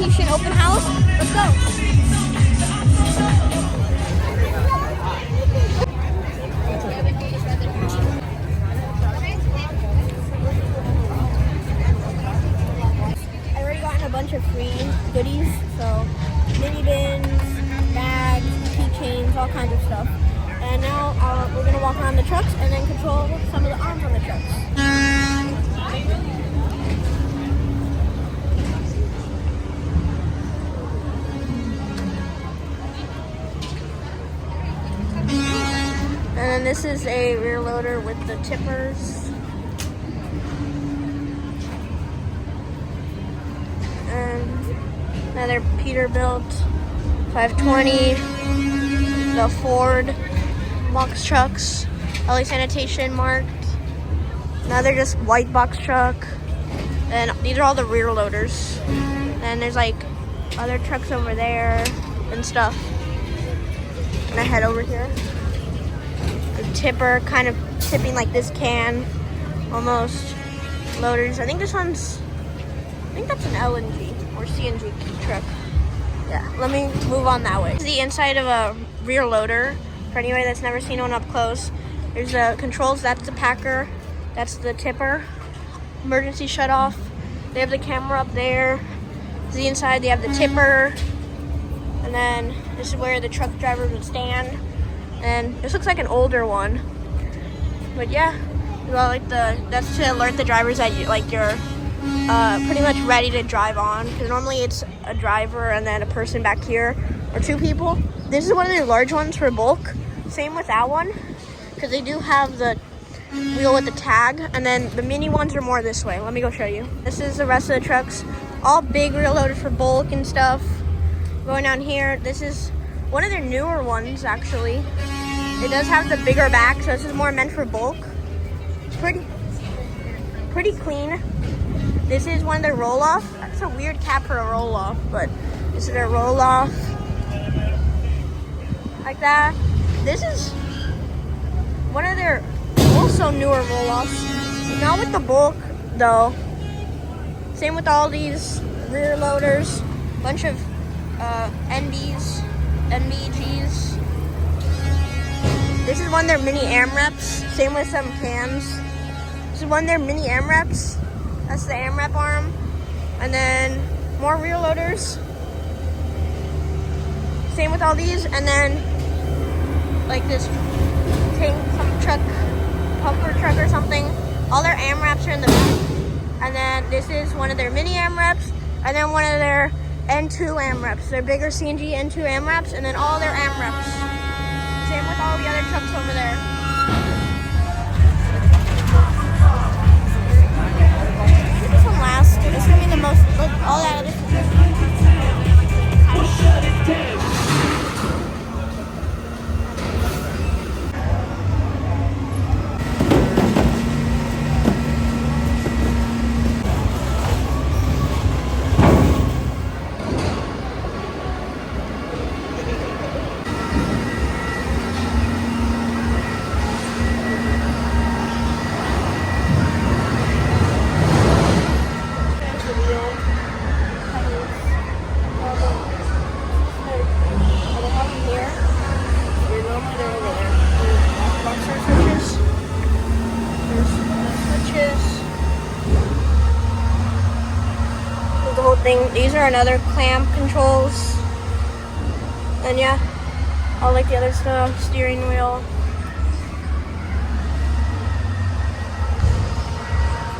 Sanitation open house. Let's go. I already gotten a bunch of free goodies, so mini bins, bags, keychains, all kinds of stuff. And now we're gonna walk around the trucks and then control some of the arms on the trucks. And then this is a rear loader with the tippers. And another Peterbilt 520. The Ford box trucks. LA Sanitation marked. Another just white box truck. And these are all the rear loaders. And there's like other trucks over there and stuff. And I head over here. Tipper kind of tipping like this can almost. Loaders. I think that's an LNG or CNG truck. Yeah, let me move on that way. This is the inside of a rear loader for anybody that's never seen one up close. There's the controls, that's the packer, that's the tipper, emergency shut off. They have the camera up there. The inside they have the tipper, and then this is where the truck drivers would stand. And this looks like an older one, but yeah, well, like that's to alert the drivers that you're pretty much ready to drive on. Because normally it's a driver and then a person back here, or two people. This is one of their large ones for bulk. Same with that one, because they do have the wheel with the tag, and then the mini ones are more this way. Let me go show you. This is the rest of the trucks, all big rear loaders for bulk and stuff. Going down here, this is one of their newer ones actually. It does have the bigger back, so this is more meant for bulk. Pretty clean. This is one of their roll-off. That's a weird cap for a roll-off, but this is their roll-off. Like that. This is one of their also newer roll-offs. Not with the bulk, though. Same with all these rear loaders. Bunch of NBGs. This is one of their mini AMREPs. Same with some cans. This is one of their mini AMREPs. That's the AMREP arm. And then more rear loaders. Same with all these. And then like this tank, some truck, pumper truck or something. All their AMREPs are in the back. And then this is one of their mini AMREPs. And then one of their N2 AMREPs. Their bigger CNG N2 AMREPs. And then all their AMREPs. Same with all the other trucks over there. This one last. This is gonna be the most. Look, all that other stuff. These are another clamp controls, and yeah, all like the other stuff, steering wheel.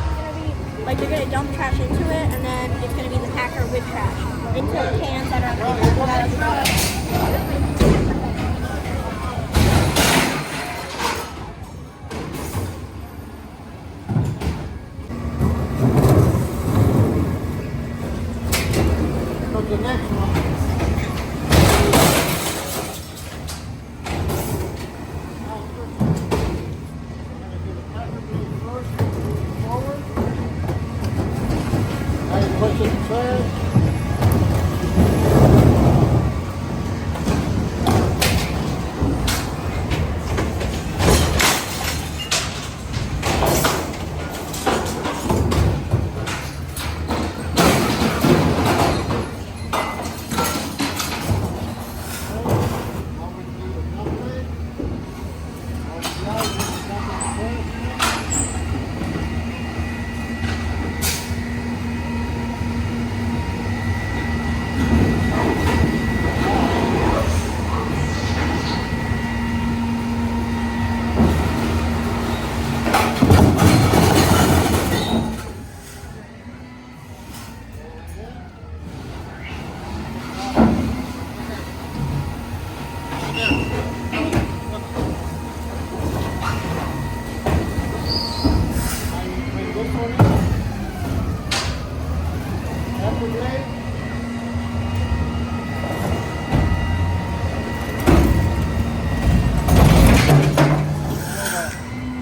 It's gonna be like they're gonna dump trash into it, and then it's gonna be the packer with trash into the cans that are The next one. Now you push it third.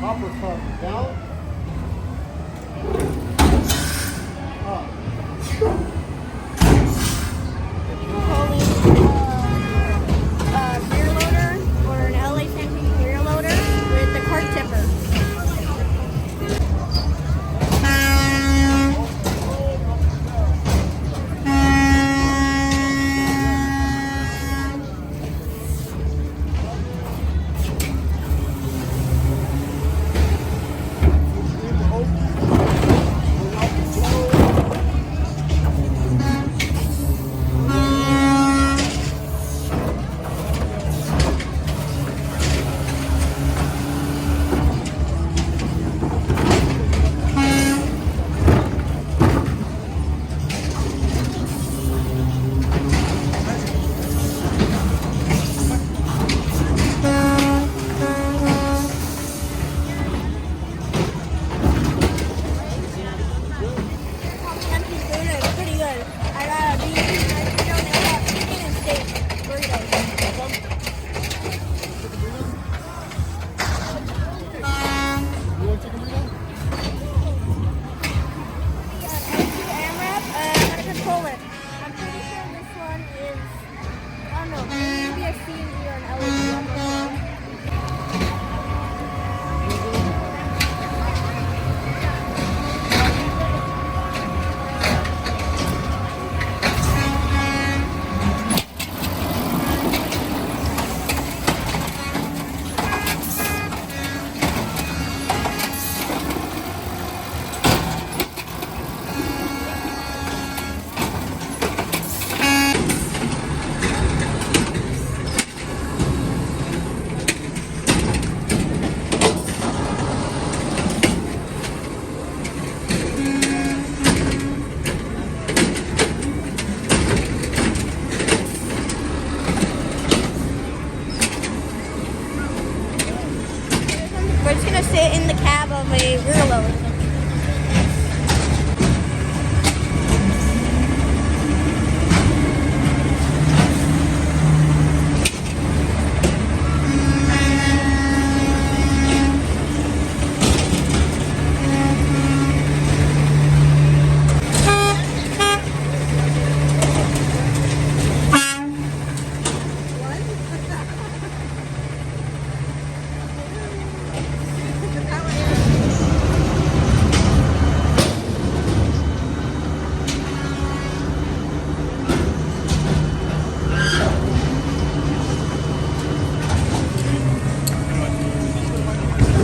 Hopper car down. Up. Rear loader or an LASAN rear loader with the cart tipper. Pretty good. I got a beef, and I got chicken and steak burritos. You want chicken burrito? AMRAP, I'm gonna control it. I'm pretty sure this one is, I don't know, maybe a C and D or an LED. I'm not sure. We're just gonna sit in the cab of a rear loader.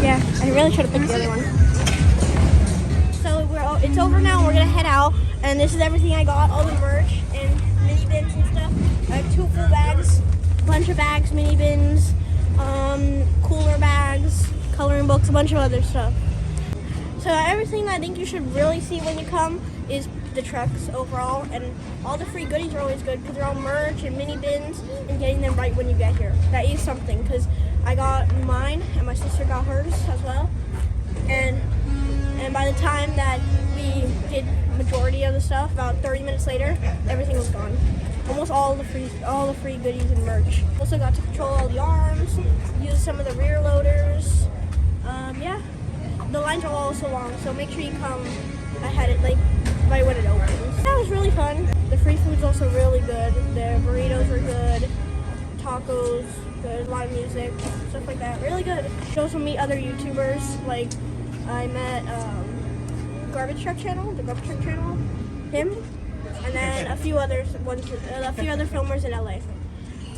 Yeah, I really should have picked the other one. So it's over now. We're gonna head out, and this is everything I got: all the merch and mini bins and stuff. I have 2 full bags, a bunch of bags, mini bins, cooler bags, coloring books, a bunch of other stuff. So everything I think you should really see when you come is the trucks overall, and all the free goodies are always good because they're all merch and mini bins, and getting them right when you get here. That is something, because I got mine and my sister got hers as well, and by the time that we did majority of the stuff, about 30 minutes later, everything was gone. Almost all the free goodies and merch. Also got to control all the arms, use some of the rear loaders. Yeah, the lines are all so long, so make sure you come ahead of, like, right when it opens. That was really fun. The free food's also really good. The burritos are good. Tacos, good. Live music, stuff like that. Really good. You also meet other YouTubers. Like, I met the Garbage Truck Channel, him, and then a few other filmers in LA.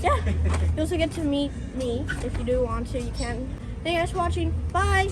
Yeah, you also get to meet me if you do want to. You can. Thank you guys for watching. Bye.